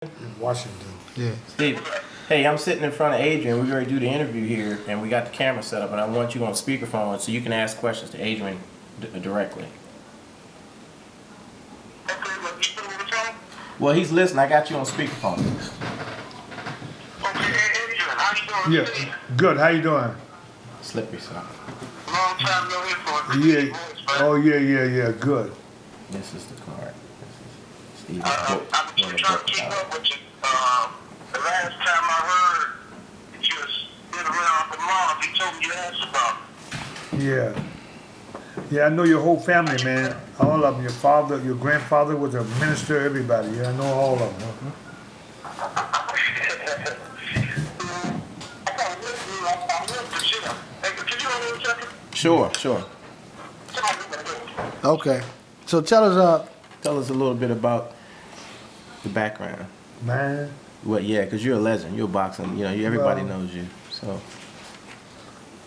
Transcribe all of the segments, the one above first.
In Washington. Yeah. Steve, hey, I'm sitting in front of Adrianne. We're going to do the interview here, and we got the camera set up, and I want you on speakerphone so you can ask questions to Adrianne directly. Well, he's listening. I got you on speakerphone. Okay, Adrianne, how you doing? Yeah, good. How you doing? Slippery son. Long time no hear from Yeah. you. Oh, yeah. Good. This is the card. This is Steve's I've book. been trying to keep up with you. The last time I heard that you was been around for Mars, you told me you asked about Yeah. Yeah, I know your whole family, man. All of them. Your father, your grandfather was a minister, everybody. Yeah, I know all of them. Sure. Okay. So tell us, Tell us a little bit about the background. Man. Well, yeah, because you're a legend. You're boxing. You know, everybody Well, knows you. So,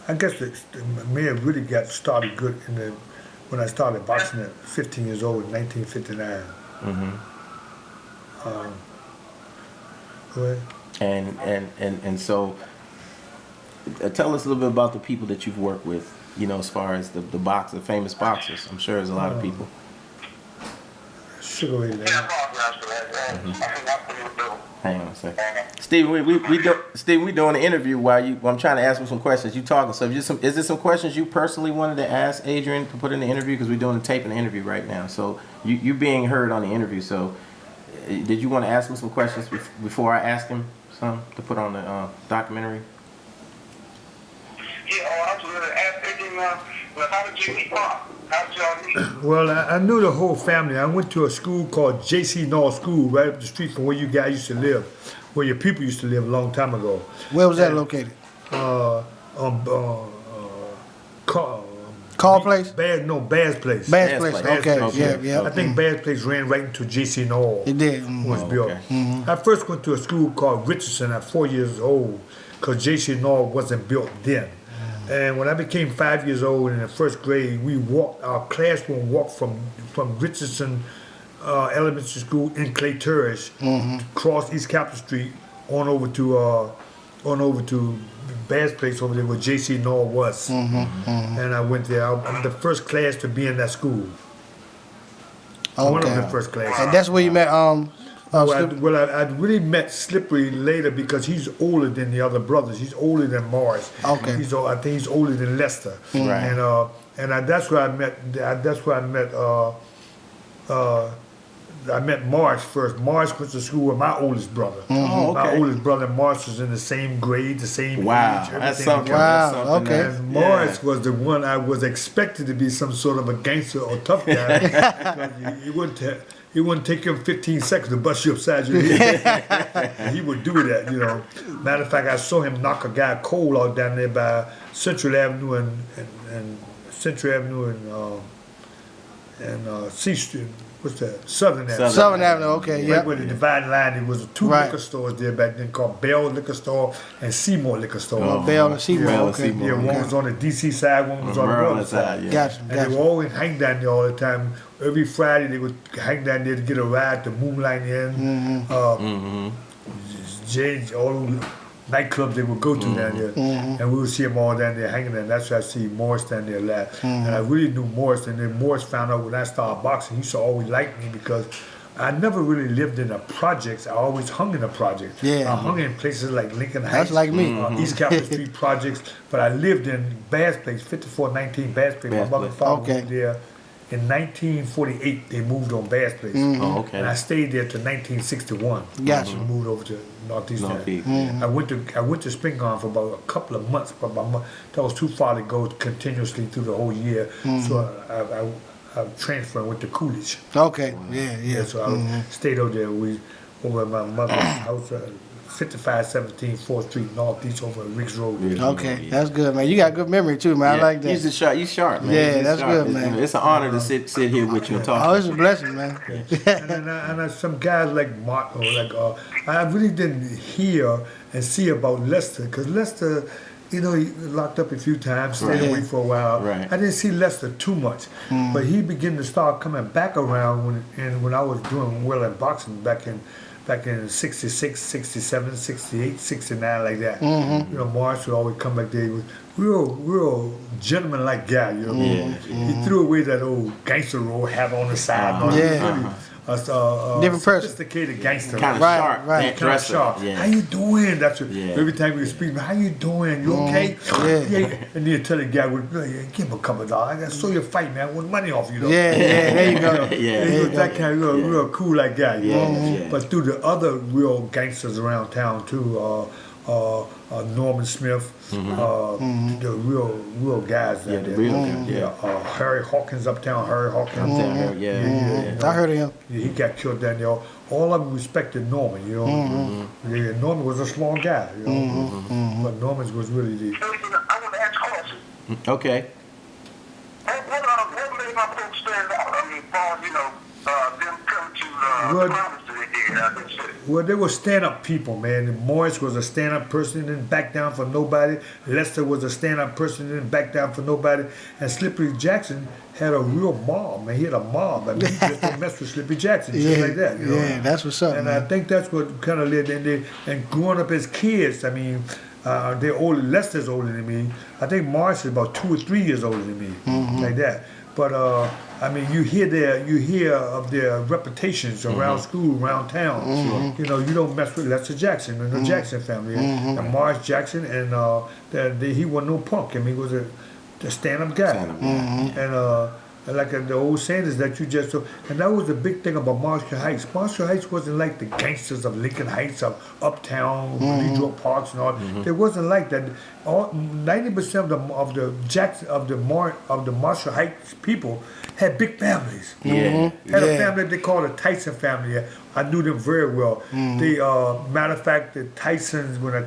I guess me really got started good when I started boxing at 15 years old in 1959. Go ahead. and so, tell us a little bit about the people that you've worked with. You know, as far as the famous boxers. I'm sure there's a lot of people. Sugar Ray Leonard. Hang on a second, Steve. We doing an interview while I'm trying to ask him some questions. You talking? So, is there some questions you personally wanted to ask Adrianne to put in the interview? Because we're doing the tape and the interview right now. So you being heard on the interview. So, did you want to ask him some questions before I ask him some to put on the documentary? Yeah, I was going to ask Adrianne, well, how did you meet Pop? How did y'all meet? Well, I knew the whole family. I went to a school called J.C. North School right up the street from where you guys used to live, where your people used to live a long time ago. where was that located? Call Place? Bad's Place. Bad's Place. Okay. Okay. Yeah. I think Bad's Place ran right into J.C. North. It did. Was built. okay. I first went to a school called Richardson at 4 years old because J.C. North wasn't built then. And when I became 5 years old in the first grade, our classroom walked from Richardson Elementary School in Clay Terrace, across East Capitol Street, on over to Bad's Place over there where J.C. North was. And I went there. I'm the first class to be in that school. One of the first classes. And that's where you met, I really met Slippery later because he's older than the other brothers. He's older than Morris. Okay. I think he's older than Lester. Right. That's where I met. I met Morris first. Morris went to school with my oldest brother. Oh, okay. My oldest brother Morris was in the same grade, the same Wow, age. that's everything. something. Wow, That's something okay. And Morris was the one I was expected to be some sort of a gangster or tough guy. Because it wouldn't take him 15 seconds to bust you upside your head. He would do that, you know. Matter of fact, I saw him knock a guy cold out down there by Central Avenue and C Street. What's that? Southern Avenue. Southern Avenue. Okay. Right Yeah. where the dividing line, there was two Right. liquor stores there back then called Bell Liquor Store and Seymour Liquor Store. Bell and Seymour. Bell and Okay. Seymour. Yeah, one was on the DC side, one was on the Maryland side. Yeah. Gotcha. And they would Gotcha. always hang down there all the time. Every Friday they would hang down there to get a ride to Moonlight Inn. All those nightclubs they would go to down there. And we would see them all down there hanging there. And that's why I see Morris down there last. And I really knew Morris. And then Morris found out when I started boxing, he used to always like me because I never really lived in the projects. I always hung in the projects. Yeah. I hung in places like Lincoln Heights. That's like me. East Capitol Street projects. But I lived in Bad's Place, 5419 Bad's Place. My Bad's mother and Place. father Okay. moved there. In 1948, they moved on Bad's Place. Oh, okay. And I stayed there till 1961. Gotcha. We moved over to Northeast. Northeast. I went to Spring Garden for about a couple of months, but that was too far to go continuously through the whole year. So I transferred and went to Coolidge. Okay. Yeah. So I stayed over there. Over at my mother's house, 5517 4th Street Northeast over at Riggs Road. Yeah. Okay. That's good, man. You got good memory too, man. I like that. He's sharp. You sharp, man. Yeah, He's that's sharp. good, man. It's an honor to sit here with you and talk. Oh, it's a blessing, man. And some guys like Mark, or I really didn't hear and see about Lester, because Lester, you know, he locked up a few times, stayed away for a while. Right. I didn't see Lester too much, but he began to start coming back around when I was doing well in boxing back in back in 66, 67, 68, 69, like that. You know, Morris would always come back there. He was real gentleman-like guy, you know. He threw away that old gangster roll hat on the side. Different person. Sophisticated gangster. Kind of Right, sharp. right. Kind of sharp. Yeah. How you doing? That's what, Yeah. every time we speak, how you doing? You okay? And then tell the guy, give him a couple of dollars. I saw you fight, man. I want money off you, though. There you go. He was that kind of real cool like guy, you know. But through the other real gangsters around town too, Norman Smith, the real guys. Yeah, the real guys. Harry Hawkins uptown. Harry Hawkins. I heard of him. Yeah, he got killed down there. All of them respected Norman, you know. Yeah, Norman was a strong guy, you know. But Norman was really the. I want to ask a question. Okay. What made my folks stand out? I mean, far, you know, them come to the promise that they did out in the city. Well, they were stand-up people, man. Morris was a stand-up person, didn't back down for nobody. Lester was a stand-up person, didn't back down for nobody. And Slippery Jackson had a real mob, man. He had a mob. I mean, he just didn't mess with Slippery Jackson, just like that, you know. Yeah, that's what's up, And man. I think that's what kind of led in. And growing up as kids, I mean, they're older. Lester's older than me. I think Morris is about 2 or 3 years older than me, like that. But I mean, you hear of their reputations around school, around town. You know, you don't mess with Lester Jackson and the Jackson family, and Morris Jackson, and he wasn't no punk. I mean, he was a stand-up guy, and like the old saying is that you just and that was the big thing about Marshall Heights. Marshall Heights wasn't like the gangsters of Lincoln Heights, of Uptown, Leroy Parks, and all. It wasn't like that. 90% of the Marshall Heights people had big families. Had a family they called the Tyson family. I knew them very well. They matter of fact, the Tysons when a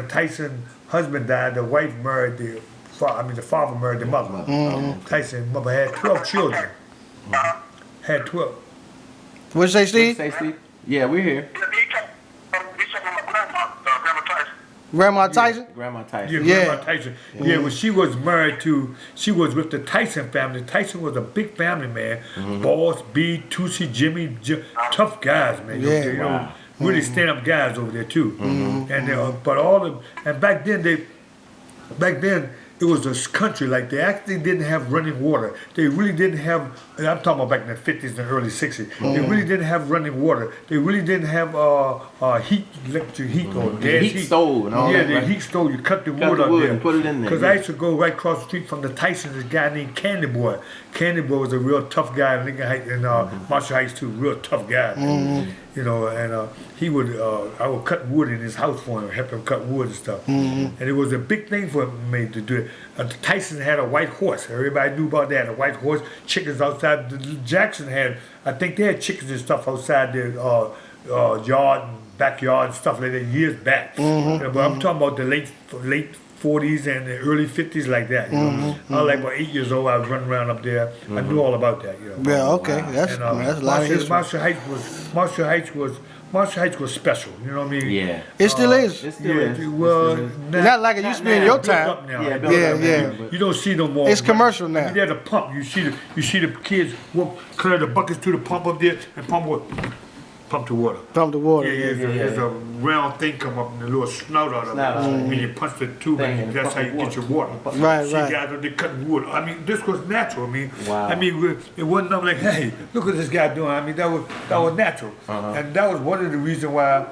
Tyson husband died, the wife married the father married the mother. Tyson's mother had 12 children. Had 12. What'd you say, Steve? Yeah, we're here. Grandma Tyson? Grandma Tyson. Yeah, Grandma Tyson. Yeah, well, she was with the Tyson family. Tyson was a big family, man. Boss, B, Tootsie, Jimmy, tough guys, man. You know, really stand-up guys over there too. And back then it was a country, like they actually didn't have running water. They really didn't have, I'm talking about back in the 50s and early 60s. They really didn't have running water. They really didn't have electric heat or gas heat. Stove and all that. Yeah, the heat stove, you cut the wood up there. And put it in there. Because I used to go right across the street from the Tysons, this guy named Candy Boy. Candy Boy was a real tough guy in Lincoln Heights and Marshall Heights too, real tough guy. You know, and he would, I would cut wood in his house for him, help him cut wood and stuff. And it was a big thing for me to do it. Tyson had a white horse. Everybody knew about that, a white horse, chickens outside. Jackson had, I think they had chickens and stuff outside their yard and backyard and stuff like that years back. But I'm talking about the late 40s and the early 50s like that. You know? I was like about 8 years old. I was running around up there. I knew all about that. You know? Yeah, okay. That's a lot of history. Marshall Heights was special. You know what I mean? Yeah. It still is. It still is. Well, Not like it used to be in your time. Yeah. You don't see no more. It's commercial now. There's a pump. You see the kids clear the buckets to the pump up there and pump the water. Pump the water. There's a round thing come up and a little snout out of it. When you punch the tube, that's how you get your water. Right. Guys, they cutting wood. I mean, this was natural. I mean, it wasn't nothing like, hey, look what this guy doing. I mean, that was natural, and that was one of the reasons why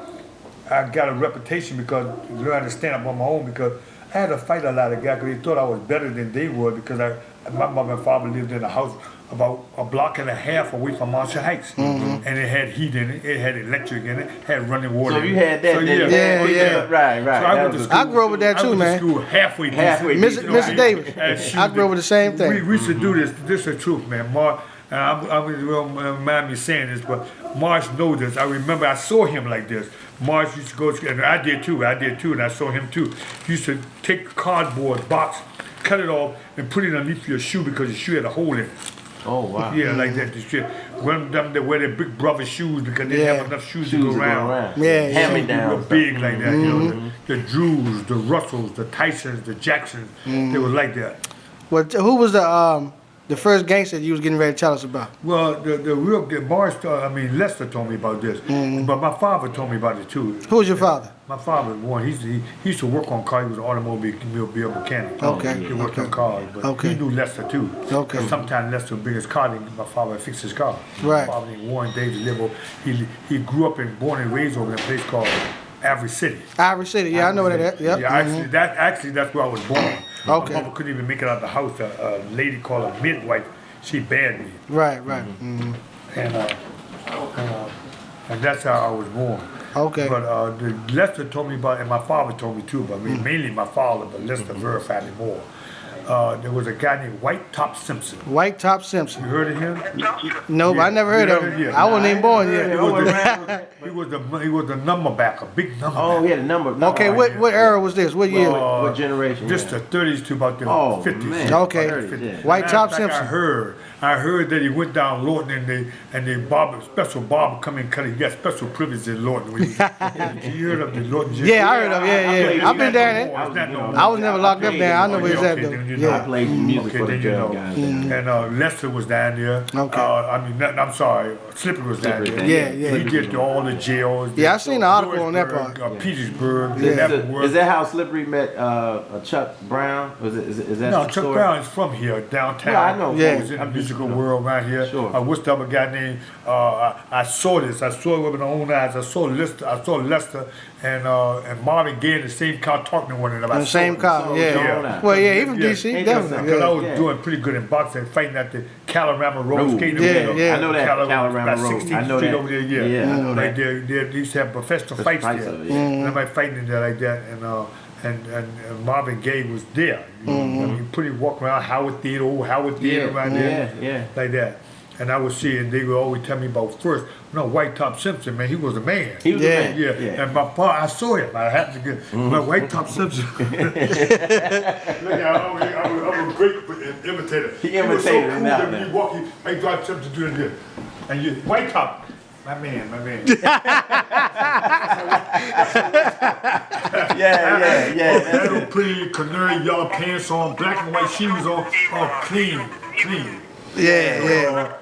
I got a reputation, because I learned to stand up on my own, because I had to fight a lot of guys because they thought I was better than they were, because my mother and father lived in a house about a block and a half away from Marshall Heights, and it had heat in it, it had electric in it, had running water. So you had that. Right. So I went to school. I grew up with that too, man. I went to school halfway. Mr. Davis, I grew up with the same thing. We used to do this. This is the truth, man. And I will remind me saying this, but Marsh knows this. I remember I saw him like this. Marsh used to go, and I did too, and I saw him too. He used to take a cardboard box, cut it off, and put it underneath your shoe because your shoe had a hole in it. Oh, wow. Yeah, like that. The shit. One of them, they wear their big brother shoes because they didn't have enough shoes to go around. Hand-me-down. They were big like that. You know, the Drews, the Russells, the Tysons, the Jacksons, they were like that. Well, who was the The first gangster you was getting ready to tell us about. Well, the real Morris, Lester told me about this, but my father told me about it too. Who was your father? My father, he used to work on cars. He was an automobile mechanic. Okay. He worked on cars, but he knew Lester too. Okay. And sometimes Lester would bring his car, and my father would fix his car. Right. My father named Warren Davis Livo. He grew up born and raised over in a place called Ivory City. Ivory City, yeah, I know where that is. Yep. Yeah, actually, that's where I was born. Okay. My mother couldn't even make it out of the house. A lady called a midwife, she bared me. Right. And that's how I was born. Okay. But Lester told me about, and my father told me too, but mainly my father, but Lester verified it more. There was a guy named Whitetop Simpson. Whitetop Simpson. You heard of him? No, Yeah, I never heard of him. I wasn't even born yet. He was the number back, a big number. Oh, he had a number. Okay, what era was this? What year? What generation? Just the 30s to about the 50s. Man. Okay. 30s, Whitetop Simpson. I heard that he went down Lorton and the special barber come in cut. He got special privileges in Lorton. You heard of the Lorton? Yeah, I heard of yeah. I've been down there. I was never locked up there. I know where it's at though. I played music for the jail guys. And Lester was down there. Okay. I'm sorry, Slippery was down there. Yeah. He did all the jails. Yeah, I seen the article on that part. Petersburg. Is that how Slippery met Chuck Brown? Is that No, the Chuck story? Brown is from here, downtown. Yeah, I know. He was in the musical world around here. Sure. What's the other guy named? I saw this. I saw it with my own eyes. I saw Lester and Marvin Gaye in the same car talking to one another. In the same car, yeah. Well, yeah, he from DC, definitely. Because I was doing pretty good in boxing, fighting at the Calorama Road skating. Yeah. I know that Calorama Road. 16th I know Street that. over there, Yeah, I know like that. they used to have professional fights there. And everybody fighting in there like that, and Marvin Gaye was there. I mean, pretty walk around Howard Theater around there, like that. And I would see, and they would always tell me about first. No, Whitetop Simpson, man, he was a man. He was a man. Yeah. And my father, I saw him. I had to get my Whitetop Simpson. Look, I'm a great imitator. He was so imitated cool him that out when there. you walk, Whitetop Simpson doing this, and you Whitetop. My man. Yeah. Little pretty canary yellow pants on, black and white shoes on, all clean. Yeah.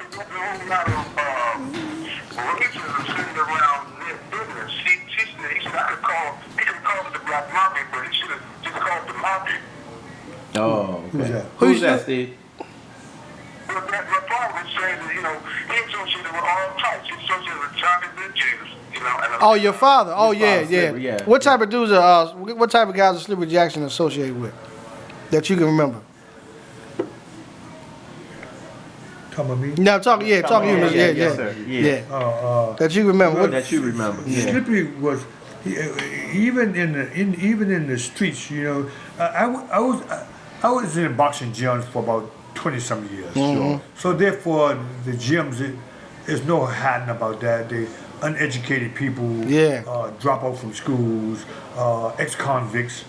Oh, okay. Who's Who's that, Steve? My father was saying that, he associated with all types. He associated with Johnny Vinches, Oh, your father. Oh, Your yeah. father, Slippery, yeah. What type of dudes what type of guys are Slippery Jackson associated with that you can remember? Talking about me? No, talking you, Yes, sir. yeah. That you remember. That you remember. Yeah. Slippery was even in the streets. I was in a boxing gym for about 20-some years. Sure. So therefore, the gyms, there's no hiding about that. They uneducated people, drop out from schools, ex-convicts,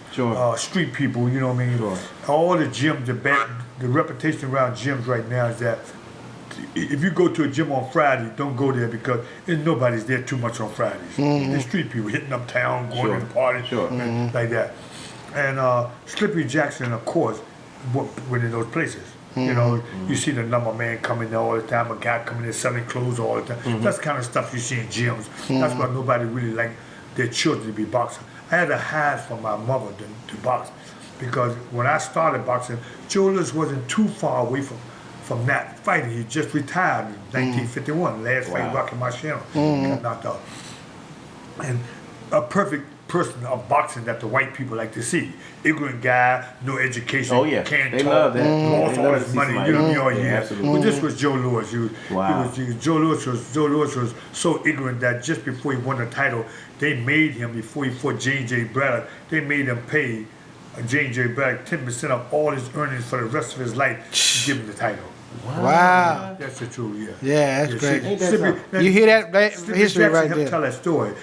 street people. You know what I mean? Sure. All the gyms, the reputation around gyms right now is that if you go to a gym on Friday, don't go there because nobody's there too much on Fridays. There's street people hitting up town, going to the party, like that. And Slippery Jackson, of course, went in those places. You see the number man coming there all the time, a guy coming in selling clothes all the time. That's the kind of stuff you see in gyms. That's why nobody really liked their children to be boxers. I had to hide from my mother to box because when I started boxing, Joe Lewis wasn't too far away from that fighting. He just retired in 1951, last fight Rocky Marciano, got knocked out. And a perfect person of boxing that the white people like to see. Ignorant guy, no education, can't they talk, love that. lost all his money, all year. Absolutely. But this was Joe Lewis. Joe Lewis was so ignorant that just before he won the title, they made him, before he fought J.J. Braddock, they made him pay J.J. Braddock 10% of all his earnings for the rest of his life to give him the title. Wow. That's the truth, Yeah, that's great. Slippery, You hear that history Jackson right helped there. tell that story.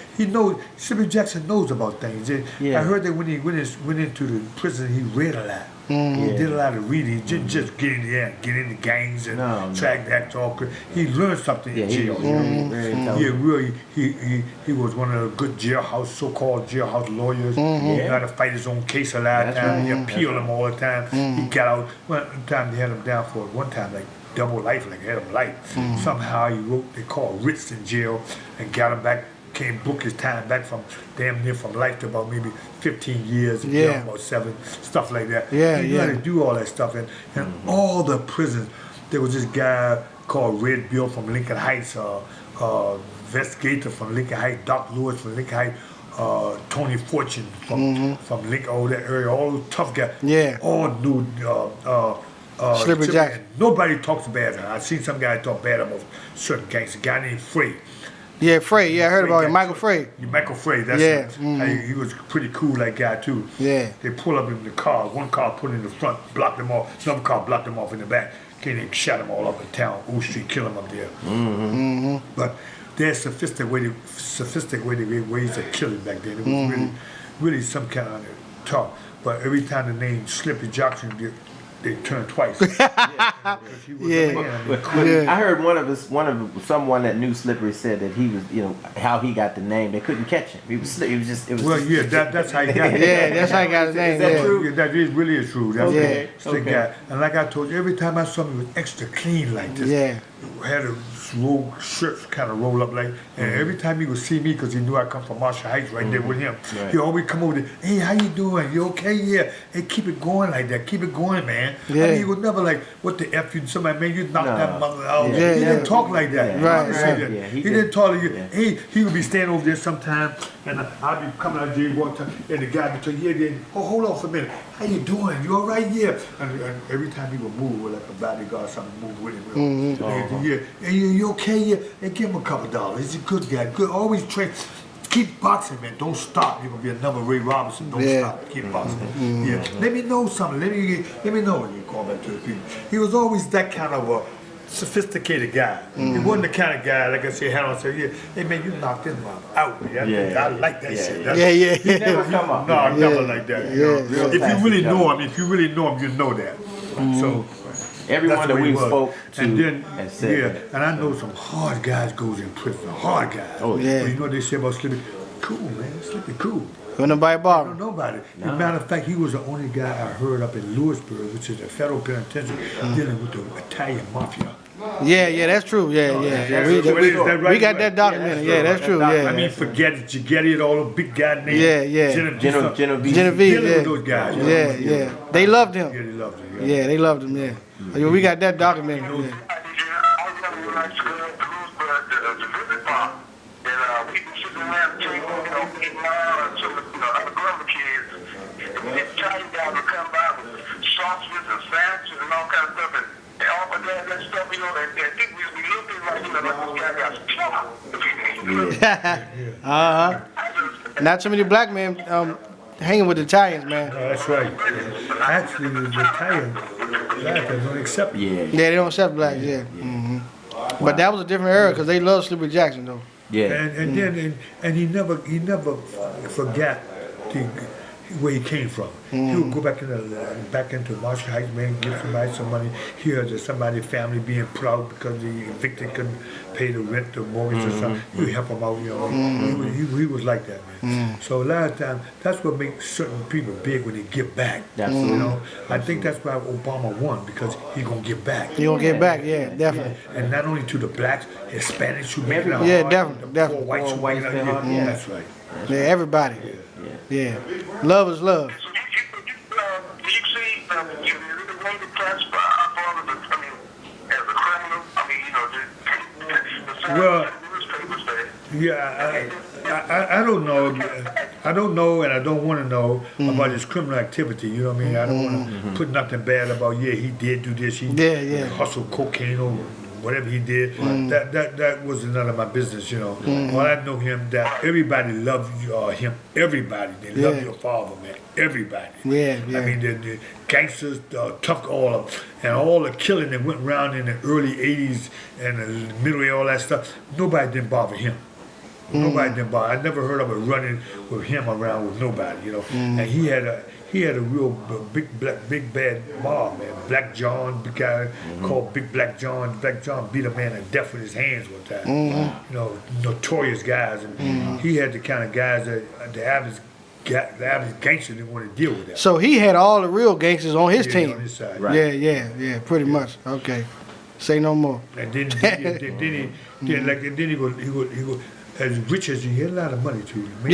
Slippery Jackson knows about things. I heard that when he went into the prison, he read a lot. He did a lot of reading. Just get in there, get into gangs and track that talk. He learned something in jail. He was one of the good jailhouse, so-called jailhouse lawyers. He had to fight his own case a lot of times. He appealed him all the time. He got out. One time they had him down for one time like double life, like had him life. Somehow he wrote, they called writs in jail and got him back. Book his time back from damn near from life to about maybe 15 years, about 7, stuff like that. He knew how to do all that stuff. And all the prisons, there was this guy called Red Bill from Lincoln Heights, Vestgator from Lincoln Heights, Doc Lewis from Lincoln Heights, Tony Fortune from Lincoln, all that area, all those tough guys. All knew Slippery Jackson. Nobody talks bad. I seen some guy talk bad about certain gangs. A guy named Frey. Yeah, Frey. Yeah, I heard about him. Michael Frey. Michael Frey. That's it. He was pretty cool, that guy too. Yeah. They pull up in the car. One car put in the front, blocked them off. Another car blocked them off in the back. Came and shot them all up in town. O Street, kill them up there. But there's sophisticated ways of killing back then. It was really some kind of talk. But every time the name Slippy Jackson, they turned twice. I heard someone that knew Slippery said that he was, how he got the name. They couldn't catch him. It was just. That's how he got it. Yeah, that's how he got his name. Is that true? Yeah, that is really true. That's guy. And like I told you, every time I saw him, he was extra clean like this. Yeah. Had a shirts kind of roll up like, and every time he would see me, because he knew I come from Marshall Heights right there with him, he always come over there, hey, how you doing? You okay? Yeah. Hey, keep it going like that. Keep it going, man. Yeah. I mean, he was never like, what the F you, somebody, man, you knocked that mother out. He didn't talk like that. He didn't talk like you. Hey, he would be standing over there sometime, and I'd be coming out there one time, and the guy would tell you, hold on for a minute. How you doing? You all right? Yeah. And every time he would move with like a bodyguard or something, move with him. Hey, you okay? Yeah. Hey, give him a couple dollars. He's a good guy. Good. Always train. Keep boxing, man. Don't stop. You're gonna be another Ray Robinson. Don't stop. Keep boxing. Let me know something. Let me know when you call back to the people. He was always that kind of a sophisticated guy. He wasn't the kind of guy, like I said, had on say, hey man, you knocked this mother out, man. I like that shit. He never come up. No, never like that. If you really know him, you know that. So everyone that we spoke to and said and I know some hard guys goes in prison. Hard guys. Oh yeah. But you know what they say about Slippy? Cool, man. Slippy cool. When nobody bought him. Nobody. As a matter of fact, he was the only guy I heard up in Lewisburg, which is a federal penitentiary, dealing with the Italian Mafia. Yeah, that's true. We got that documented. Yeah, that's true. Yeah. I mean, forget it. You get it, all the big guy names. Genevieve. Those guys. Yeah. They loved him. Yeah, they loved him. Yeah, they loved him. Yeah. We got that documented. I remember when I was going to Lewisburg, the visit bar, and we were sitting around the table, getting out, some undercover kids, and the Italian guys would come by with sausages and sandwiches and all kind of stuff, and all of that stuff, and people would be looking like, this guy got Not too many black men hanging with the Italians, man. That's right. Actually, the Italians don't accept it. Yeah, they don't accept blacks. Yeah. But that was a different era because they love Slippery Jackson though. Yeah. And he never forgot where he came from. He would go back into Marshall Heights, man, give somebody some money. Hear that somebody's family being proud because the evicted couldn't pay the rent, the mortgage or something. He would help them out, He was like that, man. So a lot of times, that's what makes certain people big when they give back. Absolutely. I think that's why Obama won, because he's gonna give back. He gonna give back, yeah, definitely. And not only to the blacks, Hispanics who make it out. Yeah, definitely. Poor whites who make it out. Yeah, that's right. Yeah, everybody. Yeah. Love is love. Do you see, you really want to classify our father, as a criminal? I don't know. I don't know, and I don't want to know about his criminal activity. You know what I mean? I don't want to put nothing bad about. He did do this. He hustled cocaine or whatever he did. That was none of my business. All I know him that everybody loved him. Everybody, they love your father, man. Everybody. I mean, the gangsters, tough, all of them, and all the killing that went around in the early '80s and the middle of all that stuff. Nobody didn't bother him. Nobody didn't bother. I never heard of it running with him around with nobody, you know. And he had a real big bad mob, man. Black John, big guy called Big Black John. Black John beat a man to death with his hands one time. You know, notorious guys. And he had the kind of guys that the average gangster didn't want to deal with that. So he had all the real gangsters on his team. On his side. Right. Yeah, pretty much. Okay. Say no more. And then he go as rich as he had a lot of money too. A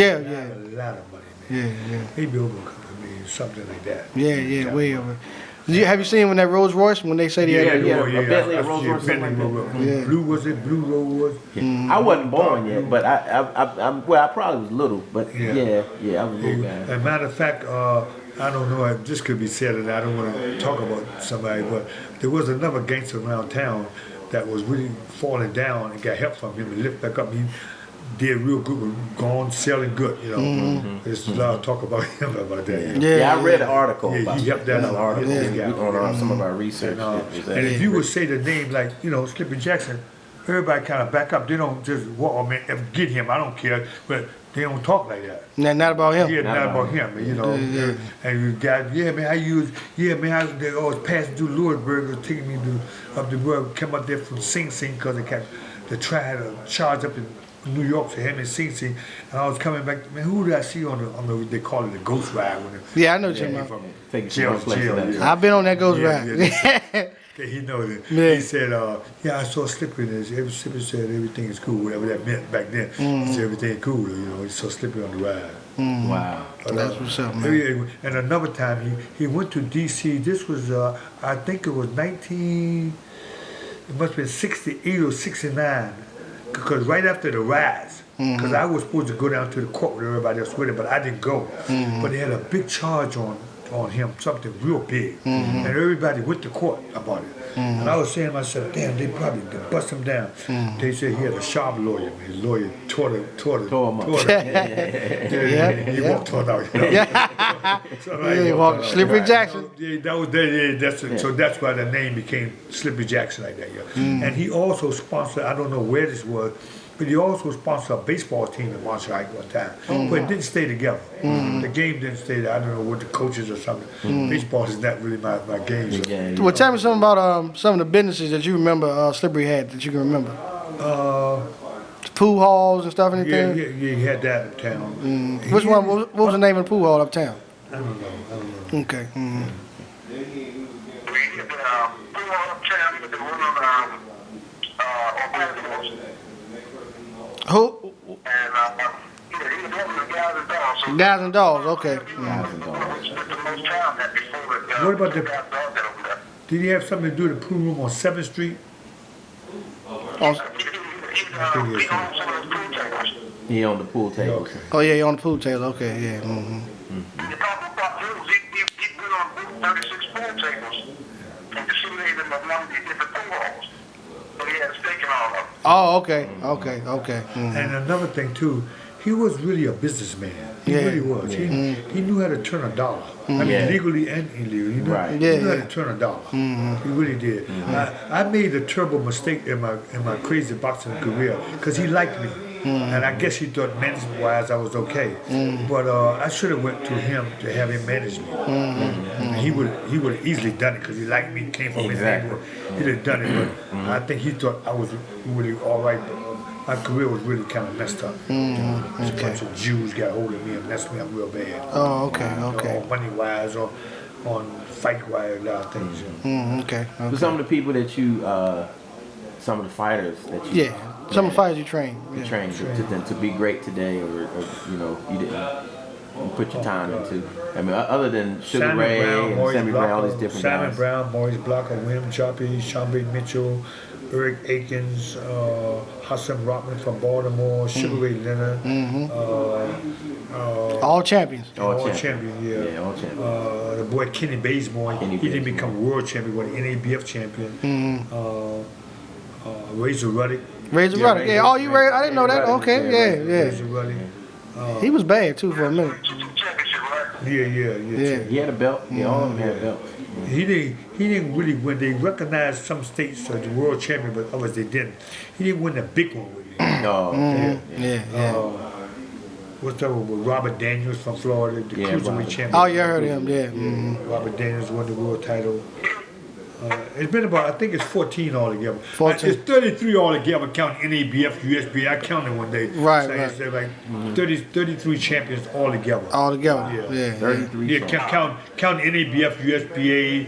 lot of money, man. Yeah. Maybe over a couple of million, something like that. Yeah, way over. Have you seen when that Rolls Royce when they say they had a Bentley, a Rolls Royce, something like that? Blue was it? Blue Roll was. I wasn't born yet, but I probably was little, but yeah, I was a little guy. As a matter of fact, I don't know if this could be said, and I don't want to talk about somebody, but there was another gangster around town that was really falling down and got help from him and lift back up. He did real good, gone selling good, you know. There's a lot of talk about him about that. Yeah, I read an article about he helped that article on some of our research. And if you would say the name like, you know, Slippy Jackson, everybody kind of back up. They don't just, well, I mean, get him, I don't care, but they don't talk like that. Not about him. Yeah, not about him, you know. And you got, they always passing through Leroy, was taking me up the road, come up there from Sing Sing because they tried to charge up in New York to him in Sing Sing. And I was coming back, man, who did I see on the they call it the ghost ride? I know what you're talking about. Jail. I've been on that ghost ride. He knows it. He said, I saw Slippy. Slippy said everything is cool, whatever that meant back then. He said everything cool, you know. He saw Slippy on the ride. Wow. That's what's up, man. And another time, he went to D.C. This was, I think it was it must have been 68 or 69. Because right after the rise, because I was supposed to go down to the court with everybody else with it, but I didn't go. But they had a big charge on him, something real big. And everybody went to court about it. And I was saying to myself, damn, they probably bust him down. They said he had a sharp lawyer. His lawyer tore him up. He walked on out. He walked Slippery Jackson. So that's why the name became Slippery Jackson like that. And he also sponsored, I don't know where this was, but he also sponsored a baseball team in Montreal one time. But it didn't stay together. The game didn't stay there. I don't know what the coaches or something. Baseball is not really my game. So. Well, tell me something about some of the businesses that you remember Slippery had that you can remember. Pool halls and stuff, anything? Yeah, he had that uptown. Which one? What was the name of the pool hall uptown? I don't know. Okay. We had the pool hall uptown, the one on Who? And he was one of the Guys and Dolls. So Guys and Dolls, okay. Spent the most time at before the What about Guys and Dolls got over there. Did he have something to do with the pool room on 7th Street? He owned some of those pool tables. He owned the pool tables. Oh, yeah, he owned the pool table, okay, yeah. The problem about pools, he went on 36 pool tables and disseminated them among the different pool halls. But he had a stake in all of them. Oh, okay. And another thing too, he was really a businessman. He really was. He knew how to turn a dollar. I mean, legally and illegally. He knew how to turn a dollar. He really did. I made a terrible mistake in my crazy boxing career because he liked me. And I guess he thought management-wise I was okay. But I should have went to him to have him manage me. He would have easily done it because he liked me, came from his neighborhood. He'd have done it, but I think he thought I was really all right. But my career was really kind of messed up. A bunch of Jews got hold of me and messed me up real bad. Oh, okay. On money-wise or on fight-wise, a lot of things. Okay. So some of the people that you, some of the fighters that you... Some of the fighters you trained. You trained to be great today, or you know, you didn't put your time into. I mean, other than Sugar Ray and Sammy Brown, all these different guys. Simon Brown, Maurice Blocker, William Choppy, Shambi Mitchell, Eric Akins, Hassan Rockman from Baltimore, Sugar Ray Leonard. All champions. All champions, yeah. All champions. The boy Kenny Bazemore, he didn't become world champion, but NABF champion. Razor Ruddick. Razor Ruddick, yeah. Oh, you Razor? I didn't know that. Okay, yeah. Razor Ruddick. He was bad too for a minute. Yeah. He had a belt. Yeah, all of them had belts. He didn't really, when they recognized some states as the world champion, but others they didn't. He didn't win the big one with me. No. What's that one with Robert Daniels from Florida, the cruiserweight champion? Oh, yeah, I heard him. Yeah. Robert Daniels won the world title. It's been about, I think it's 14 altogether. 14. It's 33 altogether, counting NABF, USB. I counted one day. Right, so right. It's like 33 champions altogether. Yeah. 33. Yeah, count NABF, USBA,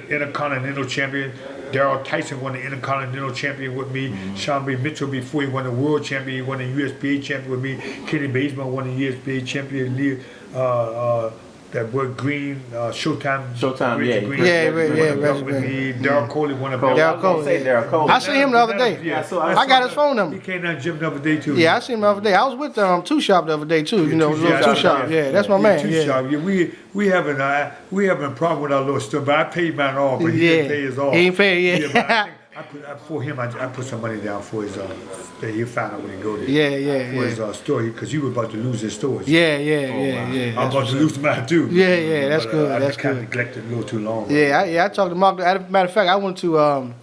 Intercontinental champion. Daryl Tyson won the Intercontinental champion with me. Sean B. Mitchell, before he won the world champion, he won the USBA champion with me. Kenny Baseman won the USBA champion. That word Green, Showtime. Showtime, Green, with me. Daryl Coley won a belt. Daryl Coley. I seen him the other day. Yeah, I got his phone number. He came down to the gym the other day too. Yeah, I seen him the other day. I was with Two Shop the other day too. You know, Two Shop. Yeah, that's my man. Two Shop. Yeah, we having a problem with our little stuff, but I paid mine off, but he didn't pay his off. He ain't pay, but I think for him, I put some money down for his that he found out when he go there. For his store, because he was about to lose his stores. Yeah. I'm about to lose mine too. Yeah, that's good. I kind of neglected a little too long. I talked to Mark. Matter of fact, I went to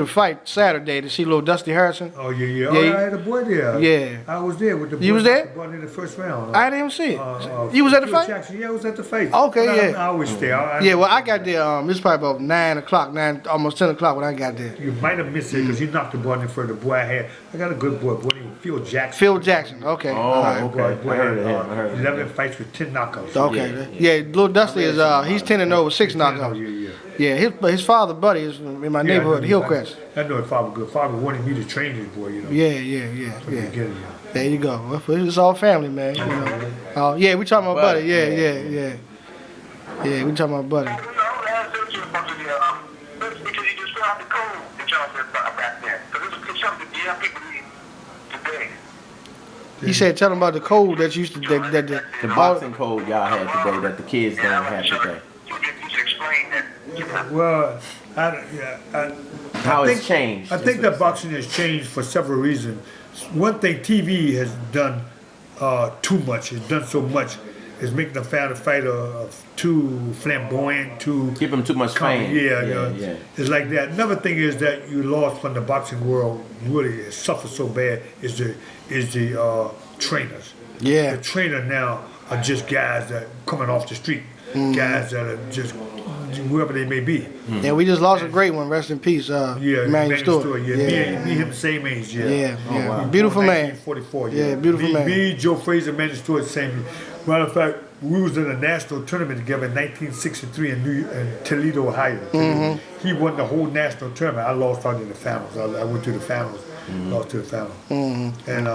the fight Saturday to see little Dusty Harrison. Oh yeah. I had a boy there. Yeah. I was there with the boy. You was there? The boy in the first round. I didn't even see it. You was at the fight? Jackson. Yeah, I was at the fight. Okay, I always stay. Well, I got there. It was probably about 9 o'clock, almost 10 o'clock when I got there. You might have missed it because you knocked the boy in for the boy I got a good boy named Phil Jackson. Phil Jackson. Okay. Okay. Boy, I heard 11 fights with 10 knockouts. Okay. Yeah, little Dusty is he's 10-0 6 knockouts. Yeah, his father buddy is in my neighborhood, Hillcrest. I know his father good. Father wanted me to train this boy, you know. Yeah. There you go. Well, it's all family, man. You know. We talking about buddy. Yeah. We talking about buddy. Because you described the code that y'all said back then. Because it's something that young people need today. He said, tell him about the code that used to the boxing code y'all had today that the kids don't have today. You should explain that. Well, how it's changed. I think that boxing has changed for several reasons. One thing, TV has done too much. It's done so much. It's making the fighter too flamboyant, give him too much fame. Yeah. It's like that. Another thing is that you lost from the boxing world. Really suffered so bad. Is the trainers. Yeah. The trainer now are just guys that coming off the street. Guys that are just whoever they may be. Yeah, we just lost a great one. Rest in peace. Emmanuel Stewart. Me and him same age. Wow. Beautiful man. 1944. Beautiful man. Me, Joe Frazier, Emmanuel Stewart, same. Matter of fact, we was in a national tournament together in 1963 in Toledo, Ohio. He won the whole national tournament. I lost out in the finals. I went to the finals, lost to the finals, and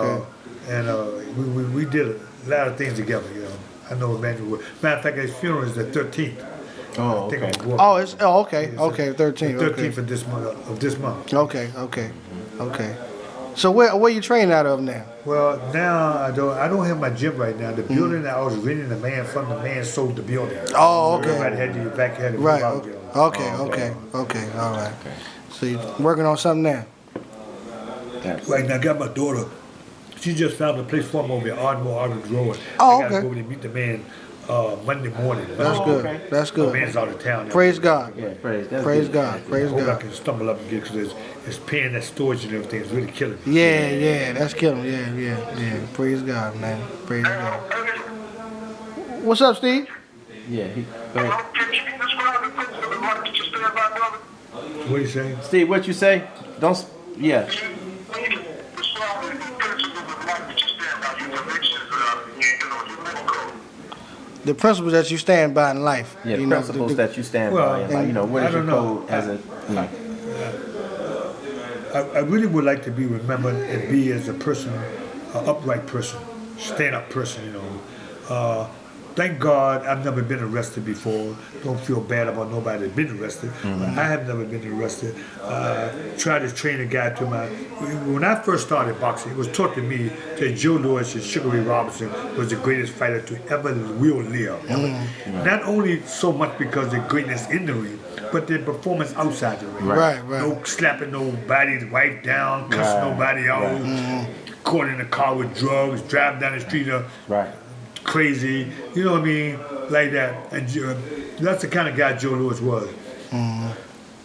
we did a lot of things together. You know, I know Emmanuel. Matter of fact, his funeral is the 13th. Oh, okay. Okay, 13th. 13th of this month. Okay. So where you training out of now? Well, now I don't have my gym right now. The building that I was renting, the man sold the building. Oh, okay. Everybody had to evacuate. Right. Okay. All right. So you're working on something now? Right now, I got my daughter. She just found a place for me over at Ardmore Road. Oh, I got to go over there and meet the man Monday morning. That's good. Okay. That's good. The man's out of town. Praise God. Yeah, praise God. I hope I can stumble up and get because it's paying that storage and everything. It's really killing me. Yeah, that's killing. Yeah. Praise God, man. Praise God. What's up, Steve? Yeah, go ahead. What are you saying? Steve, what you say? Yeah. The principles that you stand by in life. Yeah, the principles that you stand by. And, what is your code as a... I really would like to be remembered and be as a person, an upright person, stand-up person, you know. Thank God I've never been arrested before. Don't feel bad about nobody that's been arrested. But I have never been arrested. Tried to train a guy to when I first started boxing, it was taught to me that Joe Louis and Sugar Ray Robinson was the greatest fighter to ever will live. Not only so much because of their greatness in the ring, but their performance outside the ring. Right. No slapping nobody's wife down, cussing nobody out, caught in a car with drugs, driving down the street crazy, you know what I mean, like that. And that's the kind of guy Joe Louis was.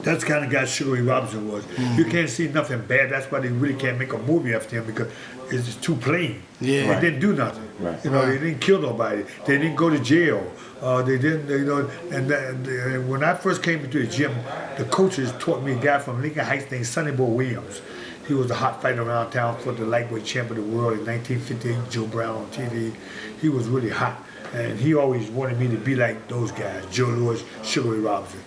That's the kind of guy Sugar Ray Robinson was. You can't see nothing bad. That's why they really can't make a movie after him, because it's just too plain. Yeah. They didn't do nothing. Right. You know, they didn't kill nobody. They didn't go to jail. They didn't, you know. And when I first came into the gym, the coaches taught me a guy from Lincoln Heights named Sonny Boy Williams. He was a hot fighter around town for the lightweight champion of the world in 1958. Joe Brown on TV. He was really hot. And he always wanted me to be like those guys, Joe Louis, Sugar Ray Robinson.